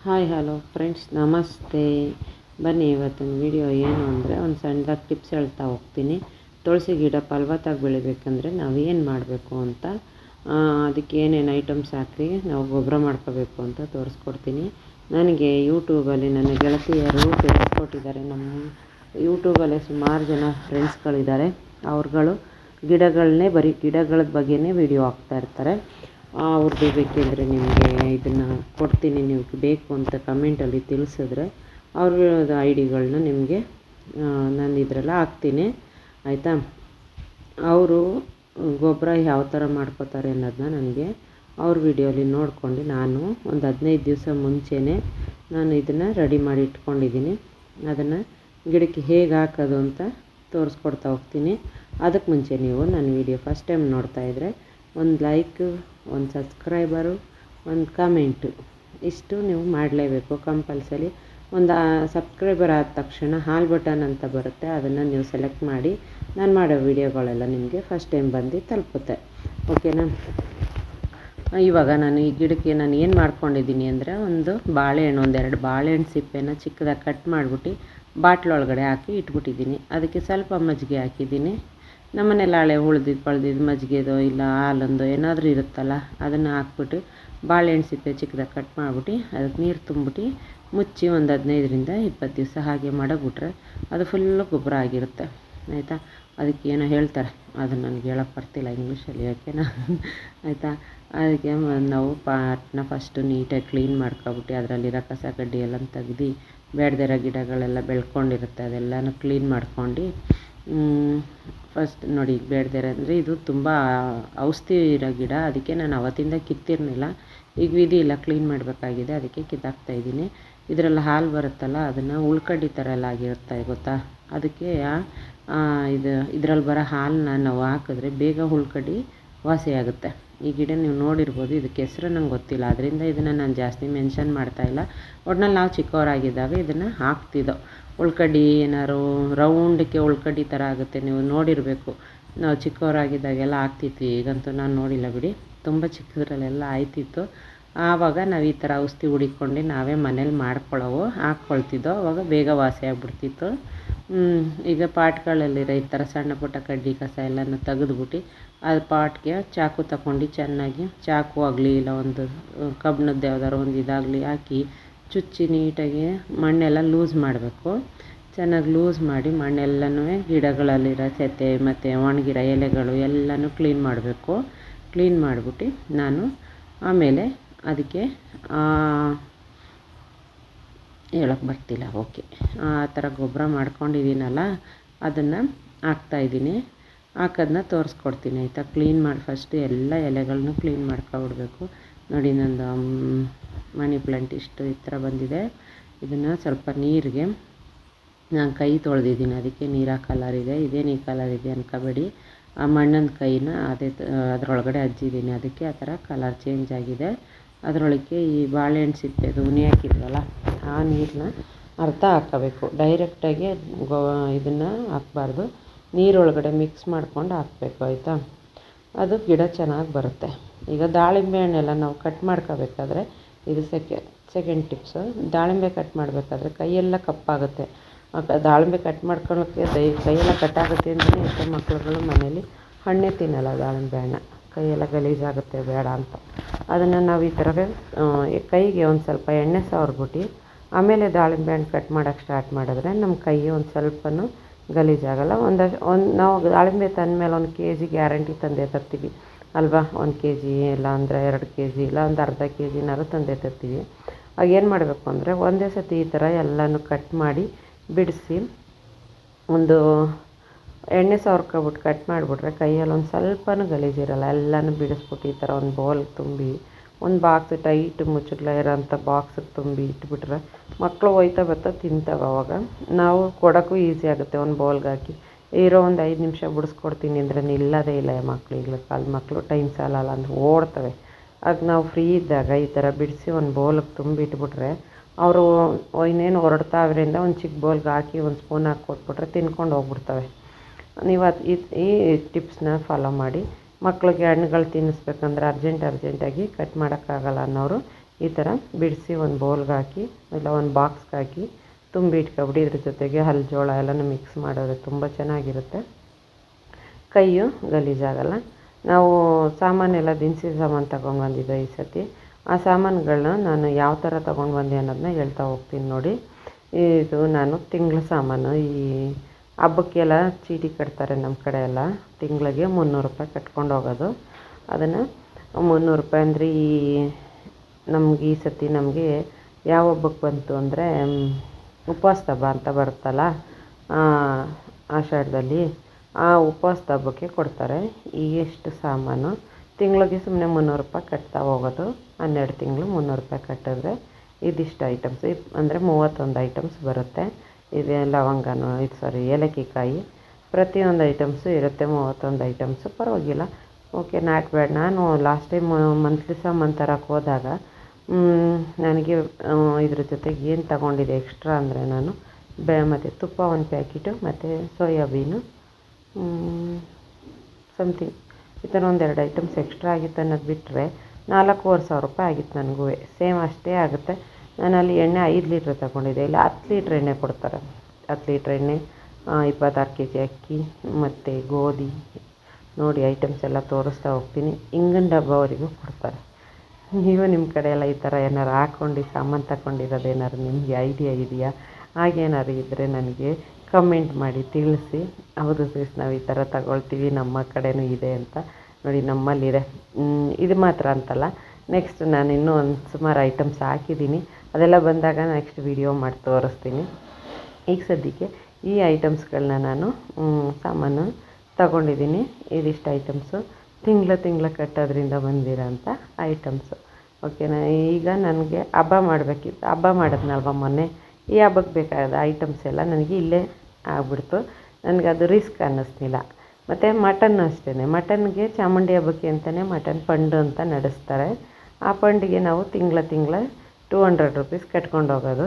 Hi hello friends, ನಮಸ್ತೆ. ಬನ್ನಿ, ಇವತ್ತಿನ ವಿಡಿಯೋ ಏನು ಅಂದರೆ ಒಂದು ಸಣ್ಣದಾಗಿ ಟಿಪ್ಸ್ ಹೇಳ್ತಾ ಹೋಗ್ತೀನಿ. ತುಳಸಿ ಗಿಡ ಫಲವತ್ತಾಗಿ ಬೆಳಿಬೇಕಂದ್ರೆ ನಾವು ಏನು ಮಾಡಬೇಕು ಅಂತ, ಅದಕ್ಕೆ ಏನೇನು ಐಟಮ್ಸ್ ಹಾಕಿ ನಾವು ಗೊಬ್ಬರ ಮಾಡ್ಕೋಬೇಕು ಅಂತ ತೋರಿಸ್ಕೊಡ್ತೀನಿ. ನನಗೆ ಯೂಟ್ಯೂಬಲ್ಲಿ ನನ್ನ ಗೆಳತಿಯರು ತಿಳಿಸ್ಕೊಟ್ಟಿದ್ದಾರೆ. ನಮ್ಮ ಯೂಟ್ಯೂಬಲ್ಲೇ ಸುಮಾರು ಜನ ಫ್ರೆಂಡ್ಸ್ಗಳಿದ್ದಾರೆ. ಅವ್ರುಗಳು ಬರೀ ಗಿಡಗಳ ಬಗ್ಗೆನೇ ವಿಡಿಯೋ ಹಾಕ್ತಾಯಿರ್ತಾರೆ. ಅವ್ರದ್ದು ಬೇಕೆಂದರೆ ನಿಮಗೆ ಇದನ್ನು ಕೊಡ್ತೀನಿ, ನೀವು ಬೇಕು ಅಂತ ಕಮೆಂಟಲ್ಲಿ ತಿಳಿಸಿದ್ರೆ ಅವ್ರದ್ದು ಐ ಡಿಗಳನ್ನ ನಿಮಗೆ ನಾನು ಇದರೆಲ್ಲ ಹಾಕ್ತೀನಿ, ಆಯಿತಾ. ಅವರು ಗೊಬ್ಬರ ಯಾವ ಥರ ಮಾಡ್ಕೋತಾರೆ ಅನ್ನೋದನ್ನ ನನಗೆ ಅವ್ರ ವಿಡಿಯೋಲಿ ನೋಡ್ಕೊಂಡು ನಾನು ಒಂದು 15 ದಿವಸ ಮುಂಚೆನೇ ನಾನು ಇದನ್ನು ರೆಡಿ ಮಾಡಿ ಇಟ್ಕೊಂಡಿದ್ದೀನಿ. ಅದನ್ನು ಗಿಡಕ್ಕೆ ಹೇಗೆ ಹಾಕೋದು ಅಂತ ತೋರಿಸ್ಕೊಡ್ತಾ ಹೋಗ್ತೀನಿ. ಅದಕ್ಕೆ ಮುಂಚೆ ನೀವು ನನ್ನ ವಿಡಿಯೋ ಫಸ್ಟ್ ಟೈಮ್ ನೋಡ್ತಾಯಿದ್ರೆ ಒಂದು ಲೈಕ್, ಒಂದು ಸಬ್ಸ್ಕ್ರೈಬರು, ಒಂದು ಕಮೆಂಟು, ಇಷ್ಟು ನೀವು ಮಾಡಲೇಬೇಕು ಕಂಪಲ್ಸರಿ. ಒಂದು ಸಬ್ಸ್ಕ್ರೈಬರ್ ಆದ ತಕ್ಷಣ ಹಾಲ್ ಬಟನ್ ಅಂತ ಬರುತ್ತೆ, ಅದನ್ನು ನೀವು ಸೆಲೆಕ್ಟ್ ಮಾಡಿ ನಾನು ಮಾಡೋ ವಿಡಿಯೋಗಳೆಲ್ಲ ನಿಮಗೆ ಫಸ್ಟ್ ಟೈಮ್ ಬಂದು ತಲುಪುತ್ತೆ, ಓಕೆನಾ. ಇವಾಗ ನಾನು ಈ ಗಿಡಕ್ಕೆ ನಾನು ಏನು ಮಾಡ್ಕೊಂಡಿದ್ದೀನಿ ಅಂದರೆ, ಒಂದು ಒಂದೆರಡು ಬಾಳೆಹಣ್ಣು ಸಿಪ್ಪೆನ ಚಿಕ್ಕದಾಗಿ ಕಟ್ ಮಾಡಿಬಿಟ್ಟು ಬಾಟ್ಲೊಳಗಡೆ ಹಾಕಿ ಇಟ್ಬಿಟ್ಟಿದ್ದೀನಿ. ಅದಕ್ಕೆ ಸ್ವಲ್ಪ ಮಜ್ಜಿಗೆ ಹಾಕಿದ್ದೀನಿ. ನಮ್ಮನೇಲಿ ಹಳೆ ಉಳ್ದಿದ್ದು ಮಜ್ಜಿಗೆದೋ ಇಲ್ಲ ಹಾಲೊಂದು ಏನಾದರೂ ಇರುತ್ತಲ್ಲ, ಅದನ್ನು ಹಾಕ್ಬಿಟ್ಟು ಬಾಳೆಹಣ್ಣು ಸಿಪ್ಪೆ ಚಿಕ್ಕದಾಗಿ ಕಟ್ ಮಾಡಿಬಿಟ್ಟು ಅದಕ್ಕೆ ನೀರು ತುಂಬಿಟ್ಟು ಮುಚ್ಚಿ ಒಂದು 15ರಿಂದ 20 ದಿವಸ ಹಾಗೆ ಮಡಗ್ಬಿಟ್ರೆ ಅದು ಫುಲ್ಲು ಗೊಬ್ಬರ ಆಗಿರುತ್ತೆ, ಆಯಿತಾ. ಅದಕ್ಕೆ ಏನೋ ಹೇಳ್ತಾರೆ, ಅದು ನನಗೆ ಹೇಳೋಕ್ಕೆ ಬರ್ತಿಲ್ಲ ಇಂಗ್ಲೀಷಲ್ಲಿ, ಓಕೆನಾ, ಆಯಿತಾ. ಅದಕ್ಕೆ ನಾವು ಪಾಟ್ನ ಫಸ್ಟು ನೀಟಾಗಿ ಕ್ಲೀನ್ ಮಾಡ್ಕೊಬಿಟ್ಟು ಅದರಲ್ಲಿರೋ ಕಸ ಕಡ್ಡಿ ಎಲ್ಲ ತೆಗ್ದು ಬೇಡದಿರೋ ಗಿಡಗಳೆಲ್ಲ ಬೆಳ್ಕೊಂಡಿರುತ್ತೆ ಅದೆಲ್ಲನೂ ಕ್ಲೀನ್ ಮಾಡ್ಕೊಂಡು, ಫಸ್ಟ್ ನೋಡಿ ಬೇಡದಿರೋ ಅಂದರೆ ಇದು ತುಂಬ ಔಷಧಿ ಇರೋ ಗಿಡ, ಅದಕ್ಕೆ ನಾನು ಅವತ್ತಿಂದ ಕಿತ್ತಿರಲಿಲ್ಲ. ಈಗ ವಿಧಿ ಇಲ್ಲ, ಕ್ಲೀನ್ ಮಾಡಬೇಕಾಗಿದೆ, ಅದಕ್ಕೆ ಕಿತ್ತಾಕ್ತಾಯಿದ್ದೀನಿ. ಇದರಲ್ಲಿ ಹಾಲು ಬರುತ್ತಲ್ಲ, ಅದನ್ನು ಉಳ್ಕಡ್ಡಿ ಥರ ಎಲ್ಲ ಆಗಿರುತ್ತೆ ಗೊತ್ತಾ. ಅದಕ್ಕೆ ಇದರಲ್ಲಿ ಬರೋ ಹಾಲನ್ನ ನಾವು ಹಾಕಿದ್ರೆ ಬೇಗ ಉಳ್ಕಡ್ಡಿ ವಾಸಿ ಆಗುತ್ತೆ. ಈ ಗಿಡ ನೀವು ನೋಡಿರ್ಬೋದು, ಇದಕ್ಕೆ ಹೆಸರು ನಂಗೆ ಗೊತ್ತಿಲ್ಲ, ಅದರಿಂದ ಇದನ್ನು ನಾನು ಜಾಸ್ತಿ ಮೆನ್ಷನ್ ಮಾಡ್ತಾಯಿಲ್ಲ. ಒಟ್ನಲ್ಲಿ ನಾವು ಚಿಕ್ಕವರಾಗಿದ್ದಾಗ ಇದನ್ನು ಹಾಕ್ತಿದ್ದೋ. ಉಳ್ಕಡ್ಡಿ ಏನಾದ್ರು ರೌಂಡಕ್ಕೆ ಉಳ್ಕಡ್ಡಿ ಥರ ಆಗುತ್ತೆ, ನೀವು ನೋಡಿರಬೇಕು. ನಾವು ಚಿಕ್ಕವರಾಗಿದ್ದಾಗೆಲ್ಲ ಆಗ್ತಿತ್ತು, ಈಗಂತೂ ನಾನು ನೋಡಿಲ್ಲ ಬಿಡಿ. ತುಂಬ ಚಿಕ್ಕದ್ರಲ್ಲೆಲ್ಲ ಆಯ್ತಿತ್ತು. ಆವಾಗ ನಾವು ಈ ಥರ ಔಷಧಿ ಹುಡಿಕೊಂಡು ನಾವೇ ಮನೇಲಿ ಹಾಕ್ಕೊಳ್ತಿದ್ದೋ, ಆವಾಗ ಬೇಗ ವಾಸಿ ಆಗಿಬಿಡ್ತಿತ್ತು. ಈಗ ಪಾಟ್ಗಳಲ್ಲಿರೋ ಈ ಥರ ಸಣ್ಣ ಪುಟ್ಟ ಕಡ್ಡಿ ಕಸ ಎಲ್ಲನೂ ತೆಗೆದ್ಬಿಟ್ಟು ಅದು ಪಾಟ್ಗೆ ಚಾಕು ತಗೊಂಡು ಚೆನ್ನಾಗಿ, ಚಾಕು ಆಗಲಿ ಇಲ್ಲ ಒಂದು ಕಬ್ಬಿಣದ್ದು ಯಾವ್ದಾದ್ರು ಒಂದು ಇದಾಗಲಿ ಹಾಕಿ ಚುಚ್ಚಿ ನೀಟಾಗಿ ಮಣ್ಣೆಲ್ಲ ಲೂಸ್ ಮಾಡಬೇಕು. ಚೆನ್ನಾಗಿ ಲೂಸ್ ಮಾಡಿ ಮಣ್ಣೆಲ್ಲನೂ ಗಿಡಗಳಲ್ಲಿರೋ ಸೆತ್ತೆ ಮತ್ತು ಒಣಗಿರೋ ಎಲೆಗಳು ಎಲ್ಲನೂ ಕ್ಲೀನ್ ಮಾಡಬೇಕು. ಕ್ಲೀನ್ ಮಾಡಿಬಿಟ್ಟು ನಾನು ಆಮೇಲೆ ಅದಕ್ಕೆ ಹೇಳೋಕ್ಕೆ ಬರ್ತಿಲ್ಲ, ಓಕೆ, ಆ ಥರ ಗೊಬ್ಬರ ಮಾಡ್ಕೊಂಡಿದ್ದೀನಲ್ಲ ಅದನ್ನು ಹಾಕ್ತಾಯಿದ್ದೀನಿ. ಹಾಕೋದನ್ನ ತೋರಿಸ್ಕೊಡ್ತೀನಿ, ಆಯಿತಾ. ಕ್ಲೀನ್ ಮಾಡಿ ಫಸ್ಟು ಎಲ್ಲ ಎಲೆಗಳನ್ನೂ ಕ್ಲೀನ್ ಮಾಡ್ಕೊಬಿಡ್ಬೇಕು. ನೋಡಿ, ನಂದು ಮನಿ ಪ್ಲಾಂಟ್ ಇಷ್ಟು ಈ ಥರ ಬಂದಿದೆ. ಇದನ್ನು ಸ್ವಲ್ಪ ನೀರಿಗೆ ನಾನು ಕೈ ತೊಳೆದಿದ್ದೀನಿ, ಅದಕ್ಕೆ ನೀರು ಕಲರ್ ಇದೆ. ಇದೇನು ಈ ಕಲರ್ ಇದೆ ಅನ್ಕೋಬೇಡಿ, ಆ ಮಣ್ಣಿನ ಕೈನ ಅದರೊಳಗಡೆ ಹಜ್ಜಿದ್ದೀನಿ, ಅದಕ್ಕೆ ಆ ಥರ ಕಲರ್ ಚೇಂಜ್ ಆಗಿದೆ. ಅದರೊಳಗೆ ಈ ಬಾಳೆಹಣ್ಣು ಸಿಪ್ಪೆದು ಉನಿ ಹಾಕಿದ್ವಲ್ಲ, ಆ ನೀರನ್ನ ಅರ್ಧ ಹಾಕ್ಕೋಬೇಕು. ಡೈರೆಕ್ಟಾಗಿ ಇದನ್ನು ಹಾಕ್ಬಾರ್ದು, ನೀರೊಳಗಡೆ ಮಿಕ್ಸ್ ಮಾಡ್ಕೊಂಡು ಹಾಕಬೇಕು, ಆಯಿತಾ. ಅದು ಗಿಡ ಚೆನ್ನಾಗಿ ಬರುತ್ತೆ. ಈಗ ದಾಳಿಂಬೆ ಹಣ್ಣೆಲ್ಲ ನಾವು ಕಟ್ ಮಾಡ್ಕೋಬೇಕಾದ್ರೆ, ಇದು ಸೆಕೆಂಡ್ ಟಿಪ್ಸು. ದಾಳಿಂಬೆ ಕಟ್ ಮಾಡಬೇಕಾದ್ರೆ ಕೈಯೆಲ್ಲ ಕಪ್ಪಾಗುತ್ತೆ. ದಾಳಿಂಬೆ ಕಟ್ ಮಾಡ್ಕೊಳ್ಳೋಕ್ಕೆ ಕೈಯೆಲ್ಲ ಕಟ್ಟಾಗುತ್ತೆ ಅಂತಲೇ ಎಷ್ಟೋ ಮಕ್ಕಳುಗಳು ಮನೇಲಿ ಹಣ್ಣೇ ತಿನ್ನಲ್ಲ, ದಾಳಿಂಬೆ ಹಣ್ಣು ಕೈಯೆಲ್ಲ ಗಲೀಜಾಗುತ್ತೆ ಬೇಡ ಅಂತ. ಅದನ್ನು ನಾವು ಈ ಥರ ಕೈಗೆ ಒಂದು ಸ್ವಲ್ಪ ಎಣ್ಣೆ ಸವರ್ಬಿಟ್ಟು ಆಮೇಲೆ ದಾಳಿಂಬೆ ಹಣ್ಣು ಕಟ್ ಮಾಡೋಕ್ಕೆ ಸ್ಟಾರ್ಟ್ ಮಾಡಿದ್ರೆ ನಮ್ಮ ಕೈ ಒಂದು ಸ್ವಲ್ಪನೂ ಗಲೀಜಾಗಲ್ಲ. ನಾವು ದಾಳಿಂಬೆ ತಂದಮೇಲೆ 1 kg ಗ್ಯಾರಂಟಿ ತಂದೇ ತರ್ತೀವಿ ಅಲ್ವಾ. 1 kg ಇಲ್ಲ ಅಂದರೆ 2 kg ಇಲ್ಲ ಒಂದು ಅರ್ಧ kgನಾರು ತಂದೇ ತರ್ತೀವಿ. ಆಗ ಏನು ಮಾಡಬೇಕು ಅಂದರೆ, ಒಂದೇ ಸತಿ ಈ ಥರ ಎಲ್ಲನೂ ಕಟ್ ಮಾಡಿ ಬಿಡಿಸಿ ಒಂದು ಎಣ್ಣೆ ಸವರ್ಕೊಬಿಟ್ಟು ಕಟ್ ಮಾಡಿಬಿಟ್ರೆ ಕೈಯಲ್ಲಿ ಒಂದು ಸ್ವಲ್ಪನೂ ಗಲೀಜಿರಲ್ಲ. ಎಲ್ಲನೂ ಬಿಡಿಸ್ಬಿಟ್ಟು ಈ ಥರ ಒಂದು ಬೌಲ್ ತುಂಬಿ ಒಂದು ಬಾಕ್ಸ್ ಟೈಟ್ ಮುಚ್ಚಳ ಇರೋಂಥ ಬಾಕ್ಸಿಗೆ ತುಂಬಿ ಇಟ್ಬಿಟ್ರೆ ಮಕ್ಕಳು ಹೋಯ್ತಾ ಬರ್ತಾ ತಿಂತಾವೆ. ಅವಾಗ ನಾವು ಕೊಡೋಕ್ಕೂ ಈಸಿ ಆಗುತ್ತೆ. ಒಂದು ಬೌಲ್ಗೆ ಹಾಕಿ ಒಂದು 5 ನಿಮಿಷ ಬಿಡಿಸ್ಕೊಡ್ತೀನಿ ಅಂದರೆ ನಿಲ್ಲೋದೇ ಇಲ್ಲ ಮಕ್ಕಳು. ಈಗಲೂ ಕಾಲು ಮಕ್ಕಳು ಟೈಮ್ ಸಾಲಲ್ಲ ಅಂದರೆ ಓಡ್ತವೆ. ಆಗ ನಾವು ಫ್ರೀ ಇದ್ದಾಗ ಈ ಥರ ಬಿಡಿಸಿ ಒಂದು ಬೌಲ್ಗೆ ತುಂಬಿಟ್ಬಿಟ್ರೆ ಅವರು ಇನ್ನೇನು ಹೊರಡ್ತಾವ್ರಿಂದ ಒಂದು ಚಿಕ್ಕ ಬೌಲ್ಗೆ ಹಾಕಿ ಒಂದು ಸ್ಪೂನ್ ಹಾಕಿ ಕೊಟ್ಬಿಟ್ರೆ ತಿನ್ಕೊಂಡು ಹೋಗ್ಬಿಡ್ತವೆ. ನೀವು ಈ ಟಿಪ್ಸ್ನ ಫಾಲೋ ಮಾಡಿ. ಮಕ್ಕಳಿಗೆ ಹಣ್ಣುಗಳು ತಿನ್ನಿಸ್ಬೇಕಂದ್ರೆ ಅರ್ಜೆಂಟಾಗಿ ಕಟ್ ಮಾಡೋಕ್ಕಾಗಲ್ಲ ಅನ್ನೋರು ಈ ಥರ ಬಿಡಿಸಿ ಒಂದು ಬೌಲ್ಗೆ ಹಾಕಿ ಇಲ್ಲ ಒಂದು ಬಾಕ್ಸ್ಗೆ ಹಾಕಿ ತುಂಬಿ ಇಟ್ಕೊಬಿಡಿ. ಇದ್ರ ಜೊತೆಗೆ ಹಲ್ ಜೋಳ ಎಲ್ಲನೂ ಮಿಕ್ಸ್ ಮಾಡಿದ್ರೆ ತುಂಬ ಚೆನ್ನಾಗಿರುತ್ತೆ, ಕೈಯು ಗಲೀಜಾಗಲ್ಲ. ನಾವು ಸಾಮಾನೆಲ್ಲ ದಿನಸಿ ಸಾಮಾನು ತೊಗೊಂಡು ಬಂದಿದ್ದೆ ಈ ಸತಿ. ಆ ಸಾಮಾನುಗಳನ್ನ ನಾನು ಯಾವ ಥರ ತೊಗೊಂಡು ಬಂದೆ ಅನ್ನೋದನ್ನ ಹೇಳ್ತಾ ಹೋಗ್ತೀನಿ ನೋಡಿ. ಇದು ನಾನು ತಿಂಗಳ ಸಾಮಾನು. ಈ ಹಬ್ಬಕ್ಕೆಲ್ಲ ಚೀಟಿ ಕಟ್ತಾರೆ ನಮ್ಮ ಕಡೆ ಎಲ್ಲ, ತಿಂಗಳಿಗೆ 300 ರೂಪಾಯಿ ಕಟ್ಕೊಂಡು ಹೋಗೋದು. ಅದನ್ನು 300 ರೂಪಾಯಿ ಅಂದರೆ ಈ ಸತಿ ನಮಗೆ ಯಾವ ಹಬ್ಬಕ್ಕೆ ಬಂತು ಅಂದರೆ ಉಪವಾಸದ ಹಬ್ಬ ಅಂತ ಬರುತ್ತಲ್ಲ ಆಷಾಢದಲ್ಲಿ, ಆ ಉಪವಾಸದ ಹಬ್ಬಕ್ಕೆ ಕೊಡ್ತಾರೆ. ಎಷ್ಟು ಸಾಮಾನು ತಿಂಗಳಿಗೆ ಸುಮ್ಮನೆ 300 ರೂಪಾಯಿ ಕಟ್ತಾ ಹೋಗೋದು. 12 ತಿಂಗಳು 300 ರೂಪಾಯಿ ಕಟ್ಟಿದ್ರೆ ಇದಿಷ್ಟು ಐಟಮ್ಸ್ ಅಂದರೆ 31 ಐಟಮ್ಸ್ ಬರುತ್ತೆ. ಇದು ಲವಂಗನೂ ಏಲಕ್ಕಿ ಕಾಯಿ ಪ್ರತಿಯೊಂದು ಐಟಮ್ಸು ಇರುತ್ತೆ. 31 ಐಟಮ್ಸು ಪರವಾಗಿಲ್ಲ, ಓಕೆ, ನಾಟ್ ಬ್ಯಾಡ್. ನಾನು ಲಾಸ್ಟ್ ಟೈಮ್ ಮಂತ್ಲಿ ಸಾಮಾನು ತರಕ್ಕೆ ಹೋದಾಗ ನನಗೆ ಇದ್ರ ಜೊತೆಗೆ ಏನು ತಗೊಂಡಿದ್ದೆ ಎಕ್ಸ್ಟ್ರಾ ಅಂದರೆ ನಾನು ಮತ್ತು ತುಪ್ಪ 1 ಪ್ಯಾಕೆಟು ಮತ್ತು ಸೋಯಾಬೀನು ಸಮಥಿಂಗ್ ಈ ಥರ 1-2 ಐಟಮ್ಸ್ ಎಕ್ಸ್ಟ್ರಾ ಆಗಿತ್ತು ಅನ್ನೋದು ಬಿಟ್ಟರೆ 4500 ರೂಪಾಯಿ ಆಗಿತ್ತು ನನಗೂ. ಸೇಮ್ ಅಷ್ಟೇ ಆಗುತ್ತೆ. ನಾನಲ್ಲಿ ಎಣ್ಣೆ 5 ಲೀಟ್ರ್ ತಗೊಂಡಿದ್ದೆ, ಇಲ್ಲ 10 ಲೀಟ್ರ್ ಎಣ್ಣೆ ಕೊಡ್ತಾರೆ. 10 ಲೀಟ್ರ್ ಎಣ್ಣೆ, 26 kg ಅಕ್ಕಿ ಮತ್ತು ಗೋಧಿ ನೋಡಿ ಐಟಮ್ಸ್ ಎಲ್ಲ ತೋರಿಸ್ತಾ ಹೋಗ್ತೀನಿ. ಇಂಗಿನ ಡಬ್ಬವರೆಗೂ ಕೊಡ್ತಾರೆ. ನೀವು ನಿಮ್ಮ ಕಡೆ ಎಲ್ಲ ಈ ಥರ ಏನಾರು ಹಾಕ್ಕೊಂಡು ಸಾಮಾನು ತಗೊಂಡಿರೋದು ಏನಾರು ನಿಮಗೆ ಐಡಿಯಾ ಇದೆಯಾ? ಹಾಗೇನಾದ್ರು ಇದ್ದರೆ ನನಗೆ ಕಮೆಂಟ್ ಮಾಡಿ ತಿಳಿಸಿ. ಹೌದು ಸಿಸ್, ನಾವು ಈ ಥರ ತಗೊಳ್ತೀವಿ, ನಮ್ಮ ಕಡೆನೂ ಇದೆ ಅಂತ. ನೋಡಿ ನಮ್ಮಲ್ಲಿದೆ. ಇದು ಮಾತ್ರ ಅಂತಲ್ಲ, ನೆಕ್ಸ್ಟ್ ನಾನು ಇನ್ನೂ ಒಂದು ಸುಮಾರು ಐಟಮ್ಸ್ ಹಾಕಿದ್ದೀನಿ. ಅದೆಲ್ಲ ಬಂದಾಗ ನೆಕ್ಸ್ಟ್ ವಿಡಿಯೋ ಮಾಡಿ ತೋರಿಸ್ತೀನಿ. ಈಗ ಸದ್ಯಕ್ಕೆ ಈ ಐಟಮ್ಸ್ಗಳನ್ನ ನಾನು ಸಾಮಾನು ತಗೊಂಡಿದ್ದೀನಿ. ಇದಿಷ್ಟು ಐಟಮ್ಸು ತಿಂಗಳ ಕಟ್ಟೋದ್ರಿಂದ ಬಂದಿರೋಂಥ ಐಟಮ್ಸು. ಓಕೆನಾ? ಈಗ ನನಗೆ ಹಬ್ಬ ಮಾಡಬೇಕಿತ್ತು, ಹಬ್ಬ ಮಾಡಿದ್ನಲ್ವ ಮೊನ್ನೆ, ಈ ಹಬ್ಬಕ್ಕೆ ಬೇಕಾದ ಐಟಮ್ಸ್ ಎಲ್ಲ ನನಗೆ ಇಲ್ಲೇ ಆಗ್ಬಿಡ್ತು. ನನಗದು ರಿಸ್ಕ್ ಅನ್ನಿಸ್ಲಿಲ್ಲ. ಮತ್ತು ಮಟನ್ ಅಷ್ಟೇ, ಮಟನ್ಗೆ ಚಾಮುಂಡಿ ಹಬ್ಬಕ್ಕೆ ಅಂತಲೇ ಮಟನ್ ಫಂಡು ಅಂತ ನಡೆಸ್ತಾರೆ. ಆ ಫಂಡಿಗೆ ನಾವು ತಿಂಗಳ 200 ರೂಪೀಸ್ ಕಟ್ಕೊಂಡು ಹೋಗೋದು.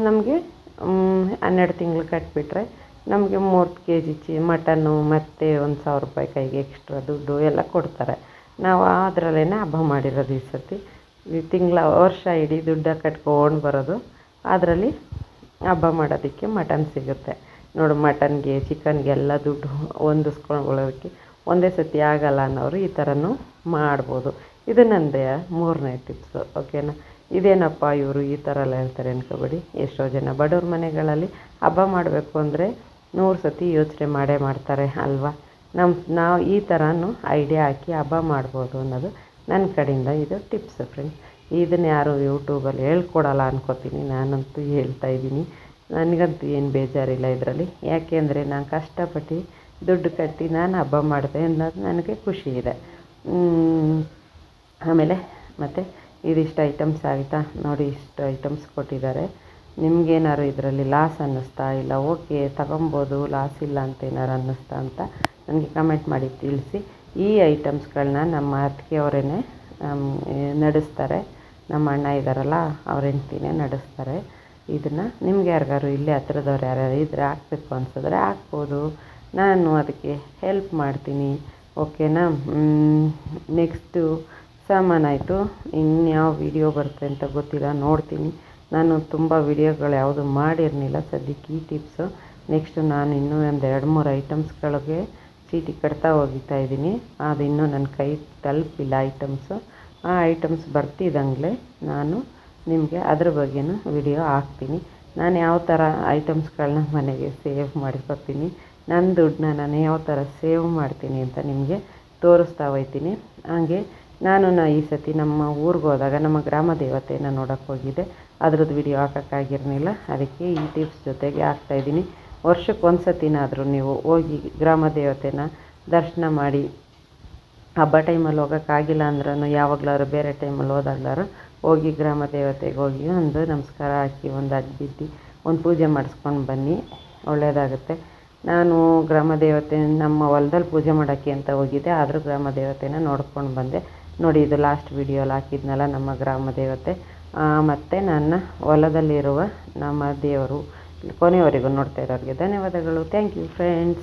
ನಮಗೆ 12 ತಿಂಗಳು ಕಟ್ಟಿಬಿಟ್ರೆ ನಮಗೆ 3 kg ಮಟನ್ನು ಮತ್ತು 1000 ರೂಪಾಯಿ ಕೈಗೆ ಎಕ್ಸ್ಟ್ರಾ ದುಡ್ಡು ಎಲ್ಲ ಕೊಡ್ತಾರೆ. ನಾವು ಅದರಲ್ಲೇ ಹಬ್ಬ ಮಾಡಿರೋದು ಈ ಸತಿ. ವರ್ಷ ಇಡೀ ದುಡ್ಡು ಕಟ್ಕೊಂಡು ಬರೋದು, ಅದರಲ್ಲಿ ಹಬ್ಬ ಮಾಡೋದಕ್ಕೆ ಮಟನ್ ಸಿಗುತ್ತೆ ನೋಡು. ಮಟನ್ಗೆ ಚಿಕನ್ಗೆಲ್ಲ ದುಡ್ಡು ಹೊಂದಿಸ್ಕೊಳ್ಳೋಕ್ಕೆ ಒಂದೇ ಸತಿ ಆಗಲ್ಲ ಅನ್ನೋರು ಈ ಥರನೂ ಮಾಡ್ಬೋದು. ಇದು ನನ್ನದೇ 3ನೇ ಟಿಪ್ಸು. ಓಕೆನಾ? ಇದೇನಪ್ಪ ಇವರು ಈ ಥರ ಎಲ್ಲ ಹೇಳ್ತಾರೆ ಅನ್ಕೋಬೇಡಿ. ಎಷ್ಟೋ ಜನ ಬಡವ್ರ ಮನೆಗಳಲ್ಲಿ ಹಬ್ಬ ಮಾಡಬೇಕು ಅಂದರೆ 100 ಸತಿ ಯೋಚನೆ ಮಾಡ್ತಾರೆ ಅಲ್ವಾ? ನಾವು ಈ ಥರನೂ ಐಡಿಯಾ ಹಾಕಿ ಹಬ್ಬ ಮಾಡ್ಬೋದು ಅನ್ನೋದು ನನ್ನ ಕಡೆಯಿಂದ ಇದು ಟಿಪ್ಸ್ ಫ್ರೆಂಡ್ಸ್. ಇದನ್ನು ಯಾರು ಯೂಟ್ಯೂಬಲ್ಲಿ ಹೇಳ್ಕೊಡಲ್ಲ ಅನ್ಕೋತೀನಿ, ನಾನಂತೂ ಹೇಳ್ತಾಯಿದ್ದೀನಿ. ನನಗಂತೂ ಏನು ಬೇಜಾರಿಲ್ಲ ಇದರಲ್ಲಿ, ಯಾಕೆಂದರೆ ನಾನು ಕಷ್ಟಪಟ್ಟು ದುಡ್ಡು ಕಟ್ಟಿ ನಾನು ಹಬ್ಬ ಮಾಡಿದೆ ಅನ್ನೋದು ನನಗೆ ಖುಷಿ ಇದೆ. ಆಮೇಲೆ ಮತ್ತು ಇದಿಷ್ಟು ಐಟಮ್ಸ್ ಆಯಿತಾ ನೋಡಿ, ಇಷ್ಟು ಐಟಮ್ಸ್ ಕೊಟ್ಟಿದ್ದಾರೆ. ನಿಮಗೇನಾದ್ರು ಇದರಲ್ಲಿ ಲಾಸ್ ಅನ್ನಿಸ್ತಾ ಇಲ್ಲ, ಓಕೆ ತಗೊಬೋದು, ಲಾಸ್ ಇಲ್ಲ ಅಂತ ಏನಾರು ಅನ್ನಿಸ್ತಾ ಅಂತ ನನಗೆ ಕಮೆಂಟ್ ಮಾಡಿ ತಿಳಿಸಿ. ಈ ಐಟಮ್ಸ್ಗಳನ್ನ ನಮ್ಮ ಅತ್ತಿಗೆಯವರೇ ನಡೆಸ್ತಾರೆ. ನಮ್ಮ ಅಣ್ಣ ಇದ್ದಾರಲ್ಲ, ಅವ್ರ ಹೆಂಡ್ತಿನೇ ನಡೆಸ್ತಾರೆ. ಇದನ್ನು ನಿಮ್ಗೆ ಯಾರಿಗಾರು ಇಲ್ಲೇ ಹತ್ರದವ್ರು ಯಾರ್ಯಾರು ಇದ್ದರೆ ಹಾಕ್ಬೇಕು ಅನ್ಸಿದ್ರೆ ಹಾಕ್ಬೋದು, ನಾನು ಅದಕ್ಕೆ ಹೆಲ್ಪ್ ಮಾಡ್ತೀನಿ. ಓಕೆನಾ? ನೆಕ್ಸ್ಟು ಸಾಮಾನಾಯಿತು. ಇನ್ಯಾವ ವಿಡಿಯೋ ಬರುತ್ತೆ ಅಂತ ಗೊತ್ತಿಲ್ಲ, ನೋಡ್ತೀನಿ. ನಾನು ತುಂಬ ವಿಡಿಯೋಗಳು ಯಾವುದು ಮಾಡಿರಲಿಲ್ಲ ಸದ್ಯಕ್ಕೆ. ಈ ಟಿಪ್ಸು ನೆಕ್ಸ್ಟು ನಾನು ಇನ್ನೂ ಒಂದು 2-3 ಐಟಮ್ಸ್ಗಳಿಗೆ ಚೀಟಿ ಕಟ್ತಾ ಹೋಗ್ತಾ ಇದ್ದೀನಿ. ಅದು ಇನ್ನೂ ನನ್ನ ಕೈ ತಲುಪಿಲ್ಲ ಐಟಮ್ಸು. ಆ ಐಟಮ್ಸ್ ಬರ್ತಿದ್ದಂಗೆ ನಾನು ನಿಮಗೆ ಅದ್ರ ಬಗ್ಗೆನೂ ವಿಡಿಯೋ ಹಾಕ್ತೀನಿ. ನಾನು ಯಾವ ಥರ ಐಟಮ್ಸ್ಗಳನ್ನ ಮನೆಗೆ ಸೇವ್ ಮಾಡ್ಕೊತೀನಿ, ನನ್ನ ದುಡ್ಡನ್ನ ನಾನು ಯಾವ ಥರ ಸೇವ್ ಮಾಡ್ತೀನಿ ಅಂತ ನಿಮಗೆ ತೋರಿಸ್ತಾ ಹೋಗ್ತೀನಿ. ಹಾಗೆ ನಾನು ಈ ಸತಿ ನಮ್ಮ ಊರಿಗೆ ಹೋದಾಗ ನಮ್ಮ ಗ್ರಾಮ ದೇವತೆನ ನೋಡೋಕ್ಕೆ ಹೋಗಿದ್ದೆ. ಅದ್ರದ್ದು ವಿಡಿಯೋ ಹಾಕೋಕ್ಕಾಗಿರಲಿಲ್ಲ, ಅದಕ್ಕೆ ಈ ಟಿಪ್ಸ್ ಜೊತೆಗೆ ಹಾಕ್ತಾಯಿದ್ದೀನಿ. ವರ್ಷಕ್ಕೆ ಒಂದು ಸತಿನಾದರೂ ನೀವು ಹೋಗಿ ಗ್ರಾಮ ದೇವತೆನ ದರ್ಶನ ಮಾಡಿ. ಹಬ್ಬ ಟೈಮಲ್ಲಿ ಹೋಗೋಕ್ಕಾಗಿಲ್ಲ ಅಂದ್ರೂ ಯಾವಾಗಲಾದ್ರು ಬೇರೆ ಟೈಮಲ್ಲಿ ಹೋದಾಗ್ಲಾರು ಹೋಗಿ ಗ್ರಾಮ ದೇವತೆಗೆ ಹೋಗಿ ಒಂದು ನಮಸ್ಕಾರ ಹಾಕಿ ಒಂದು ಅಡ್ಬಿದ್ದು ಒಂದು ಪೂಜೆ ಮಾಡಿಸ್ಕೊಂಡು ಬನ್ನಿ, ಒಳ್ಳೆಯದಾಗುತ್ತೆ. ನಾನು ಗ್ರಾಮ ದೇವತೆ ನಮ್ಮ ಹೊಲದಲ್ಲಿ ಪೂಜೆ ಮಾಡೋಕ್ಕೆ ಅಂತ ಹೋಗಿದ್ದೆ, ಆದರೂ ಗ್ರಾಮ ದೇವತೆನ ನೋಡ್ಕೊಂಡು ಬಂದೆ. ನೋಡಿ, ಇದು ಲಾಸ್ಟ್ ವಿಡಿಯೋಲಿ ಹಾಕಿದ್ನಲ್ಲ ನಮ್ಮ ಗ್ರಾಮ ದೇವತೆ, ಮತ್ತು ನನ್ನ ಹೊಲದಲ್ಲಿರುವ ನಮ್ಮ ದೇವರು. ಕೊನೆಯವರೆಗೂ ನೋಡ್ತಾ ಇರೋರಿಗೆ ಧನ್ಯವಾದಗಳು. Thank you friends.